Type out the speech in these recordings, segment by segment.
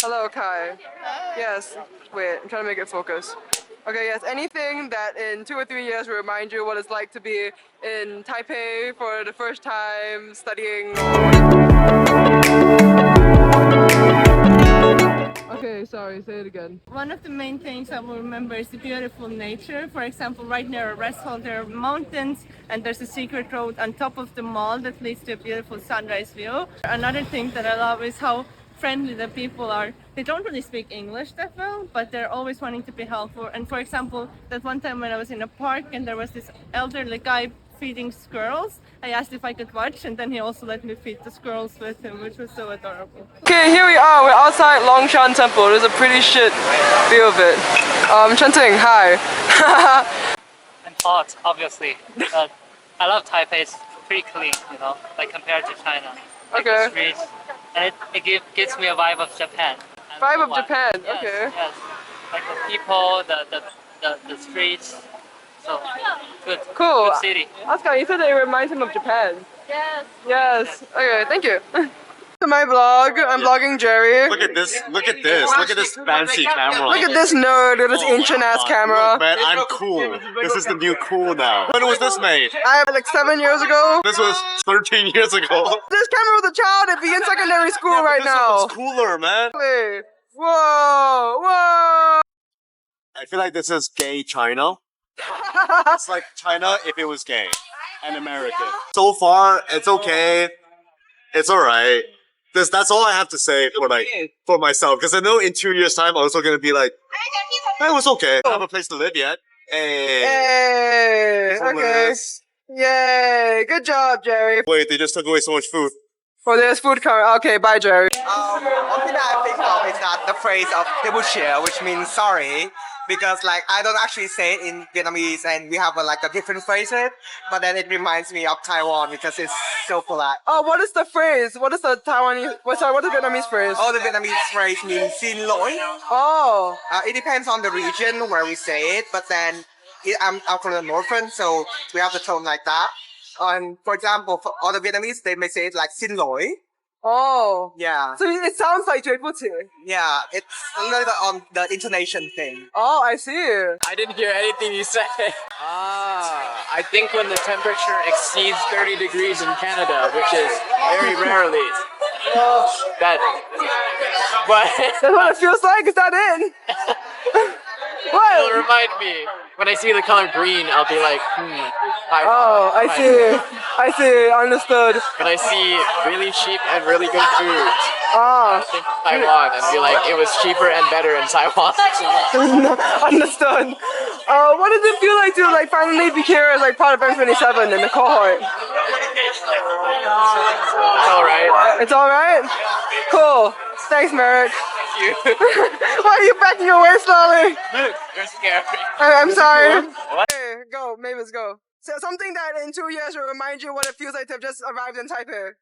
Hello, Kai. Hi. Yes. Wait, I'm trying to make it focus. Okay, yes. Anything that in 2 or 3 years will remind you what it's like to be in Taipei for the first time studying or Okay, sorry, say it again. One of the main things I will remember is the beautiful nature. For example, right near a restaurant there are mountains and there's a secret road on top of the mall that leads to a beautiful sunrise view. Another thing that I love is how friendly the people are. They don't really speak English that well, but they're always wanting to be helpful. And for example, that one time when I was in a park and there was this elderly guy feeding squirrels, I asked if I could watch, and then he also let me feed the squirrels with him, which was so adorable. Okay, here we are. We're outside Longshan Temple. There's a pretty shit view of it. Chanting, hi. And hot, obviously. But I love Taipei. It's pretty clean, you know, like compared to China. Like Okay. the streets, and gives me a vibe of Japan. Vibe of Japan, Yes, okay. Yes. Like the people, the streets. So good. Cool. Good city. Oscar, you said that it reminds him of Japan. Yes. Yes. Okay, thank you. To my vlog, I'm vlogging Jerry. Look at this, look at this, look at this fancy camera. Look at this nerd with this ancient ass camera. Look, man, I'm cool. This is the new cool now. When was this made? Like 7 years ago. This was 13 years ago. This camera was a child and be in secondary school right this now. This cooler, man. Whoa, whoa. I feel like this is gay China. It's like China if it was gay. And American. So far, it's okay. It's alright. That's all I have to say for myself. Because I know in 2 years' time, I'm also gonna be like, it was okay. I don't have a place to live yet. Hey. Hey. Okay. Yay. Good job, Jerry. Wait, they just took away so much food. Oh, there's food coming. Okay, bye, Jerry. One thing that I think of is that the phrase of table share, which means sorry, because like I don't actually say it in Vietnamese, and we have a different phrase it, but then it reminds me of Taiwan because it's so polite. Oh, what is the phrase? What is the Taiwanese? What is the Vietnamese phrase? Oh, the Vietnamese phrase means xin lỗi. Oh. It depends on the region where we say it, but then I'm from the northern, so we have the tone like that. And for example, for other Vietnamese, they may say it like xin lỗi. Oh. Yeah. So it sounds like 对不起. Yeah, it's a little bit on the intonation thing. Oh, I see. I didn't hear anything you said. I think when the temperature exceeds 30 degrees in Canada, which is very rarely. What? That's what it feels like. Is that it? It'll What? remind me. When I see the color green, I'll be like, Oh, I see. I see. Understood. When I see really cheap and really good food, Ah. I think Taiwan and be like, it was cheaper and better in Taiwan. Understood. What does it feel like to finally be here as part of M27 in the cohort? It's alright. It's alright? Cool. Thanks, Merrick. You. Why are you backing away slowly? Look, you're scary. I'm sorry. What? Hey, go, Mavis, go. So something that in 2 years will remind you what it feels like to have just arrived in Taipei.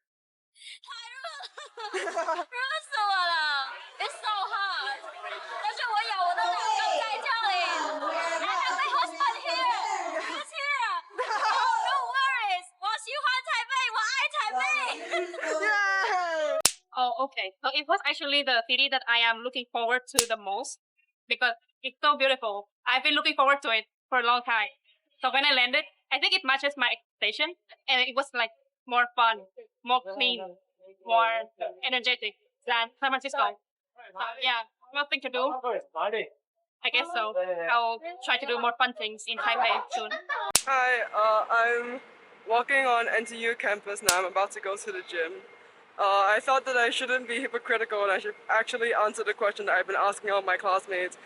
热死我了 ！It's so hot， 但是我有我的老公在这里。I have my husband here. He's here. Oh, no worries. 我喜欢台北，我爱台北。 Yay! Oh, okay. So it was actually the city that I am looking forward to the most because it's so beautiful. I've been looking forward to it for a long time. So when I landed, I think it matches my expectation, and it was more fun, more clean, more energetic than San Francisco. Yeah, nothing to do. I guess so. I'll try to do more fun things in Taipei soon. Hi, I'm walking on NTU campus now. I'm about to go to the gym. I thought that I shouldn't be hypocritical and I should actually answer the question that I've been asking all my classmates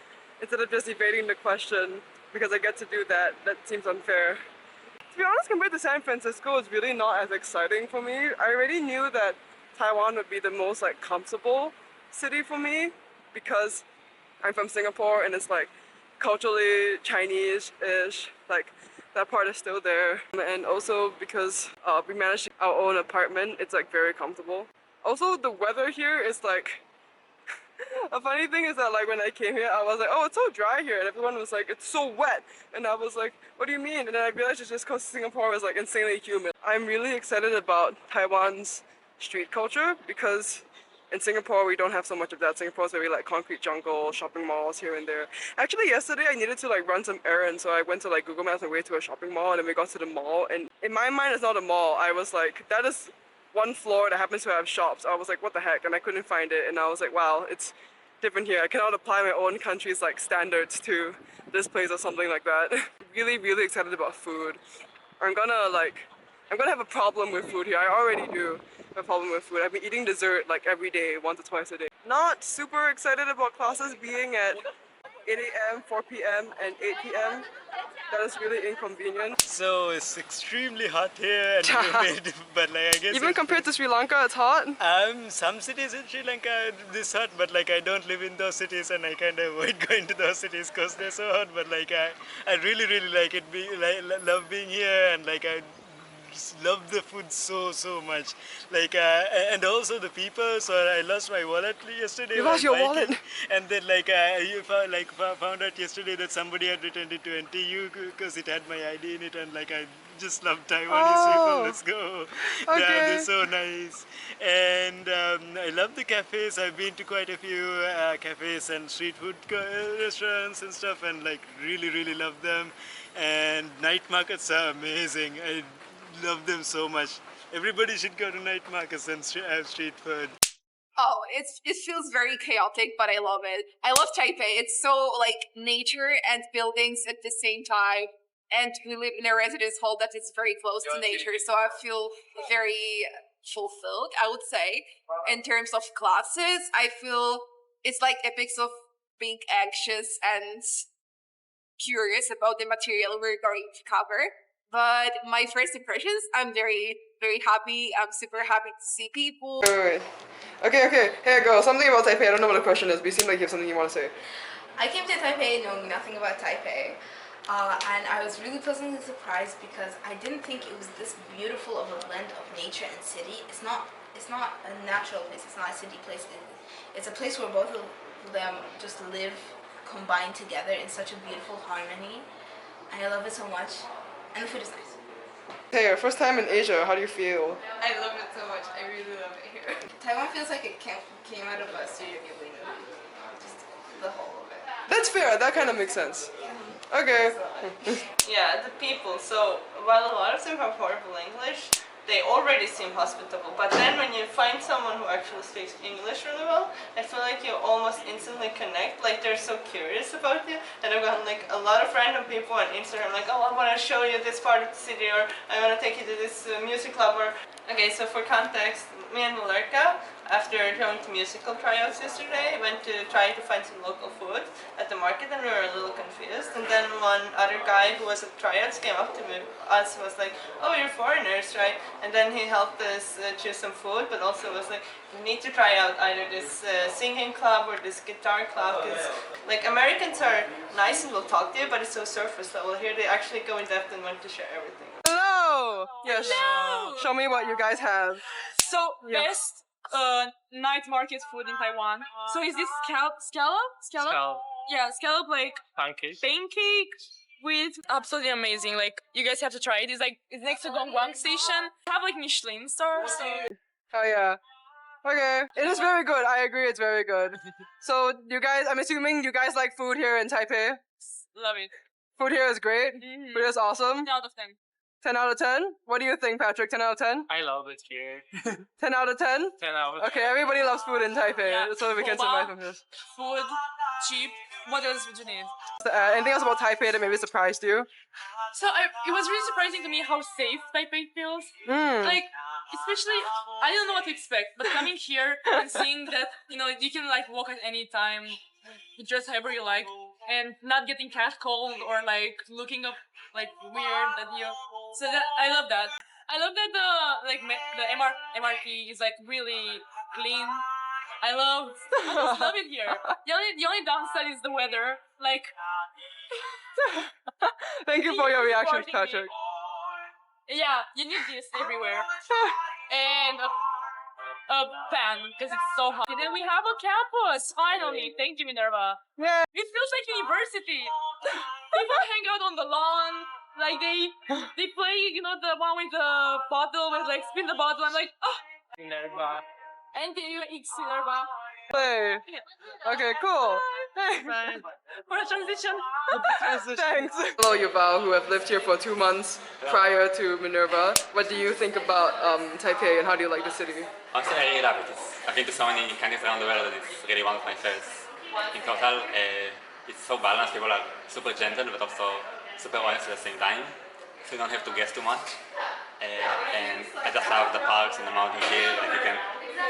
instead of just evading the question because I get to do that. That seems unfair. To be honest, compared to San Francisco, it's really not as exciting for me. I already knew that Taiwan would be the most comfortable city for me because I'm from Singapore and it's culturally Chinese-ish, that part is still there. And also because we managed our own apartment, it's very comfortable. Also the weather here is a funny thing is that when I came here I was like, oh, it's so dry here, and everyone was like, it's so wet, and I was like, what do you mean? And then I realized it's just because Singapore was insanely humid. I'm really excited about Taiwan's street culture because In Singapore, we don't have so much of that. Singapore is very like concrete jungle, shopping malls here and there. Actually, yesterday I needed to like run some errands, so I went to like Google Maps my way to a shopping mall, and then we got to the mall. And in my mind, it's not a mall. I was like, that is one floor that happens to have shops. I was like, what the heck? And I couldn't find it. And I was like, wow, it's different here. I cannot apply my own country's like standards to this place or something like that. Really, really excited about food. I'm gonna have a problem with food here. I already do have a problem with food. I've been eating dessert like every day, once or twice a day. Not super excited about classes being at 8 a.m., 4 p.m. and 8 p.m. That is really inconvenient. So it's extremely hot here and humid, but like I guess even compared to Sri Lanka, it's hot. Some cities in Sri Lanka are this hot, but like I don't live in those cities and I kind of avoid going to those cities because they're so hot. But like I really like it. Love being here, and like I just love the food so much. Like and also the people. So I lost my wallet yesterday. You lost your wallet? And then like found out yesterday that somebody had returned it to NTU because it had my ID in it, and like I just love Taiwanese people. Let's go. Okay. Yeah, they're so nice. And I love the cafes. I've been to quite a few cafes and street food restaurants and stuff, and like really love them. And night markets are amazing. I love them so much. Everybody should go to night markets and have street food. Oh, it feels very chaotic, but I love it. I love Taipei. It's so like nature and buildings at the same time. And we live in a residence hall that is very close to nature, so I feel very fulfilled, I would say. In terms of classes, I feel it's like a mix of being anxious and curious about the material we're going to cover. But my first impressions, I'm very happy. I'm super happy to see people. Wait. Okay. Here go. Something about Taipei. I don't know what the question is, but you seem like you have something you want to say. I came to Taipei knowing nothing about Taipei. And I was really pleasantly surprised because I didn't think it was this beautiful of a blend of nature and city. It's not a natural place. It's not a city place. It's a place where both of them just live combined together in such a beautiful harmony. And I love it so much. And the food is nice. Hey, your first time in Asia, how do you feel? I love it so much. I really love it here. Taiwan feels like it came out of a Studio Ghibli movie. Just the whole of it. That's fair. That kind of makes sense. Okay. Yeah, the people. So while a lot of them have horrible English, they already seem hospitable. But then when you find someone who actually speaks English really well, I feel like you almost instantly connect. Like they're so curious about you. And I've gotten like a lot of random people on Instagram like, oh, I want to show you this part of the city, or I want to take you to this music club. Or okay, so for context, me and Malerka, after going to musical tryouts yesterday, went to try to find some local food at the market, and we were a little confused. And then one other guy who was at tryouts came up to us, was like, "Oh, you're foreigners, right?" And then he helped us choose some food, but also was like, "You need to try out either this singing club or this guitar club, because like Americans are nice and will talk to you, but it's so surface level. Here they actually go in depth and want to share everything." Hello. Yes. Hello. Show me what you guys have. So best night market food in Taiwan. So is this scallop? Yeah, scallop like pancake with absolutely amazing. Like you guys have to try it. It's next to Gongguang Station. Have like Michelin stars. So. Oh yeah. Okay. It is very good. I agree. It's very good. So you guys, I'm assuming you guys like food here in Taipei. Love it. Food here is great. Mm-hmm. Food is awesome. 10 out of 10. 10 out of 10? What do you think, Patrick? 10 out of 10? I love it here. 10 out of 10? 10 out of 10. Okay, everybody loves food in Taipei, Yeah. so we can survive from this. Food, cheap. What else would you need? Anything else about Taipei that maybe surprised you? So it was really surprising to me how safe Taipei feels. Like, especially, I don't know what to expect, but coming here and seeing that, you can like walk at any time, dress however you like, and not getting catcalled or like looking up like weird that you. So that I love that. I love that the MRT is like really clean. I just love it here. The only downside is the weather. Like. Thank you for your reaction, Patrick. Yeah, you need this everywhere. And a fan, because it's so hot. And then we have a campus, finally. Thank you, Minerva. Yeah. It feels like university. People hang out on the lawn. Like they play, the one with the bottle, with like spin the bottle. I'm like, oh. Minerva. NTUX minerva. Hey. Okay, cool. Hey. For a transition. Thanks. Hello, Yuval, who have lived here for 2 months prior to Minerva. What do you think about Taipei and how do you like the city? Honestly, I really love it. I've been to so many countries around the world that it's really one of my favorites. In total, it's so balanced. People are super gentle, but also super honest at the same time. So you don't have to guess too much. And I just love the parks and the mountains here. Like you can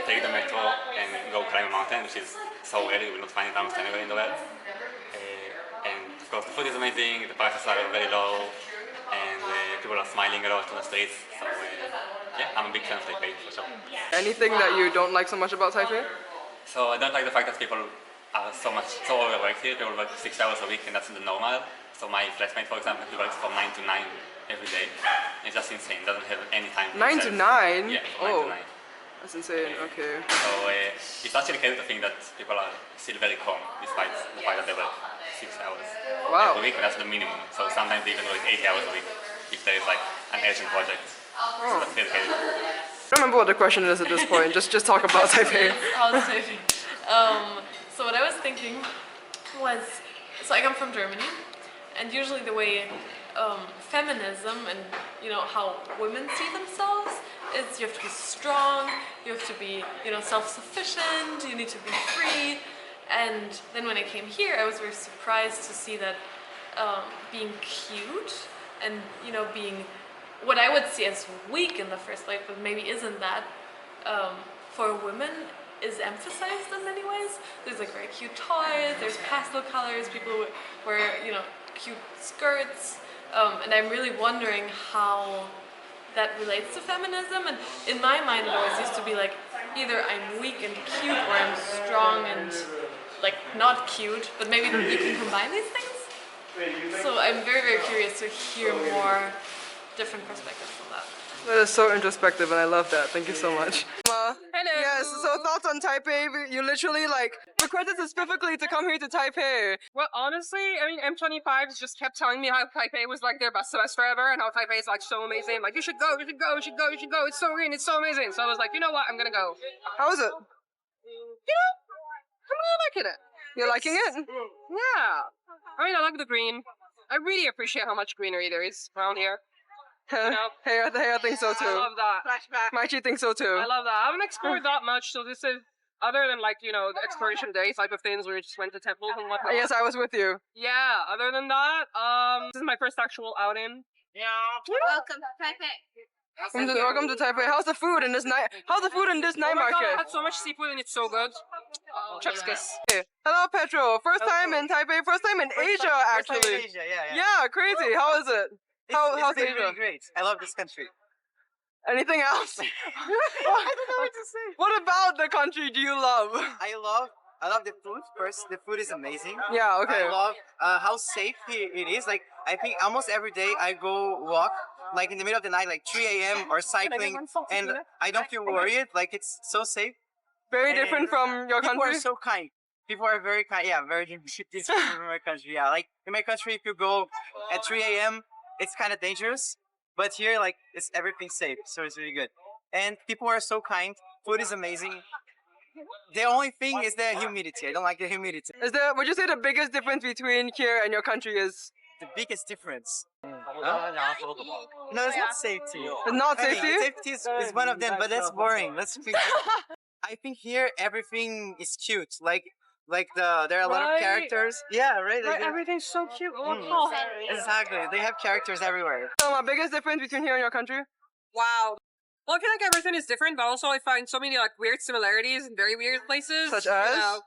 take the metro and go climb a mountain, which is so rare. You will not find it almost anywhere in the world. And of course, the food is amazing. The prices are very low, and people are smiling a lot on the streets. So yeah, I'm a big fan of Taipei for sure. Anything that you don't like so much about Taipei? So I don't like the fact that people are so overworked here. People work 6 hours a week, and that's the normal. So my flatmate, for example, he works from 9 to 9 every day. It's just insane. Doesn't have any time. 9 to 9? Yeah, oh. 9 to 9. That's insane. Okay. So it's actually crazy to think that people are still very calm despite the fact that they work 6 hours every week, and that's the minimum. So sometimes they even work 80 hours a week if there is like an urgent project. So that's very crazy. I don't remember what the question is at this point. just talk about Taipei. So what I was thinking was, so I come from Germany, and usually the way feminism and how women see themselves is you have to be strong, you have to be self-sufficient, you need to be free. And then when I came here, I was very surprised to see that being cute and being what I would see as weak in the first place, but maybe isn't that, for women is emphasized in many ways. There's like very cute toys, there's pastel colors, people wear cute skirts, and I'm really wondering how that relates to feminism. And in my mind it always used to be like either I'm weak and cute or I'm strong and like not cute, but maybe you can combine these things. So I'm very, very curious to hear more different perspectives on that. That is so introspective and I love that. Thank you so much. Hello. Yes, so thoughts on Taipei? You literally requested specifically to come here to Taipei. Well, honestly, I mean, M25 just kept telling me how Taipei was like their best semester ever and how Taipei is like so amazing. Like, you should go, you should go, you should go, you should go. It's so green, it's so amazing. So I was like, you know what, I'm gonna go. How is it? I'm really liking it. You're liking it? Yeah. I mean, I like the green. I really appreciate how much greenery there is around here. Hey, I think so too. I love that. Flashback. Maichi thinks so too. I love that. I haven't explored that much, so this is, other than like, the exploration day type of things where we just went to temples and whatnot. Yes, I was with you. Yeah, other than that, this is my first actual outing. Yeah. Welcome to Taipei. Welcome to Taipei. How's the food in this night? How's the food in this night market? God, I had so much seafood and it's so good. Chef's kiss. Hey, hello, Petro. First time in Taipei. First time in Asia, actually. First time in Asia, yeah. Yeah, crazy. How is it? How's it's Asia? really great. I love this country. Anything else? I don't know what to say. What about the country do you love? I love the food. First, the food is amazing. Yeah, okay. I love how safe it is. Like, I think almost every day I go walk, like in the middle of the night, like 3 a.m. or cycling, and I don't feel worried. Like, it's so safe. Very different from your country? People are so kind. People are very kind. Yeah, very different from my country. Yeah, like in my country, if you go at 3 a.m., it's kind of dangerous. But here, like, it's everything safe, so it's really good. And people are so kind. Food is amazing. The only thing is the humidity. I don't like the humidity. Would you say the biggest difference between here and your country is? The biggest difference? Huh? No, it's not safety. It's not safety? Safety is one of them, but that's boring. I think here everything is cute. Like there are a lot of characters. Yeah, right. Like everything's so cute. Exactly. They have characters everywhere. So my biggest difference between here and your country? Wow. Well, I feel like everything is different, but also I find so many like weird similarities in very weird places. Such as?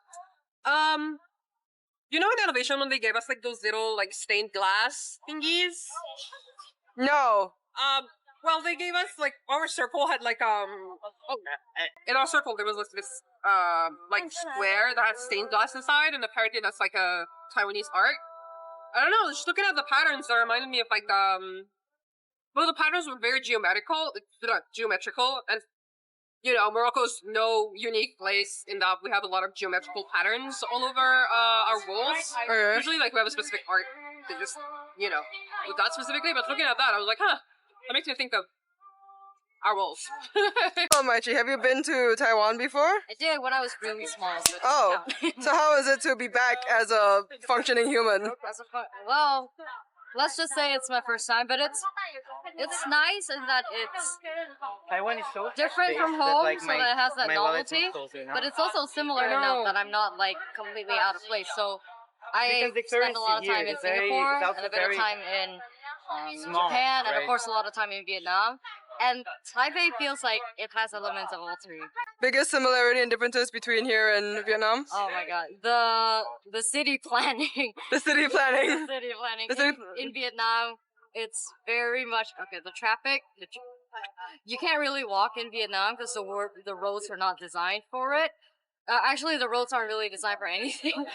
You know in Elevation when they gave us like those little like stained glass thingies? No. Well, they gave us like our circle had like in our circle there was this like square that had stained glass inside, and apparently that's like a Taiwanese art. I don't know. Just looking at the patterns, that reminded me of like well, the patterns were very geometrical, and Morocco's no unique place in that we have a lot of geometrical patterns all over our walls. Okay. Usually, like we have a specific art that just with that specifically. But looking at that, I was like, huh. That makes me think of our wolves. Oh, Maichi, have you been to Taiwan before? I did when I was really small. So it doesn't Oh, count. so how is it to be back as a functioning human? Well, let's just say it's my first time, but it's nice in that it's Taiwan is so different from home, like so that it has that my wallet's novelty. not closer now. But it's also similar enough that I'm not like completely out of place. So I Because the spent a lot of currency time here in is very- Singapore it's also and a bit of very time in small, Japan, and of right? course a lot of time in Vietnam. And Taipei feels like it has elements of all three. Biggest similarity and differences between here and Vietnam? Oh my god, the city planning. The city planning. The city planning. The city- In Vietnam, it's very much okay. The traffic. You can't really walk in Vietnam because the roads are not designed for it. Actually, the roads aren't really designed for anything.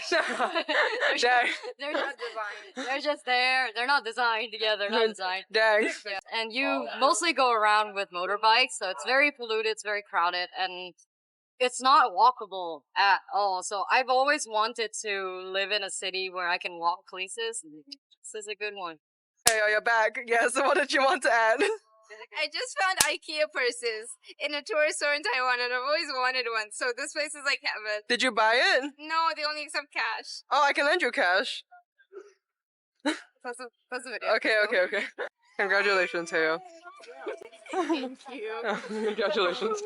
they're just there. They're not designed. Yeah, they're not designed. Dang. Yeah. And you mostly go around with motorbikes, so it's very polluted, it's very crowded, and it's not walkable at all. So I've always wanted to live in a city where I can walk places. This is a good one. Hey, you're back. Yes, what did you want to add? I just found IKEA purses in a tourist store in Taiwan, and I've always wanted one. So this place is like heaven. Did you buy it? No, they only accept cash. Oh, I can lend you cash. That's a video. Okay. Congratulations, heyo. Thank you. Congratulations.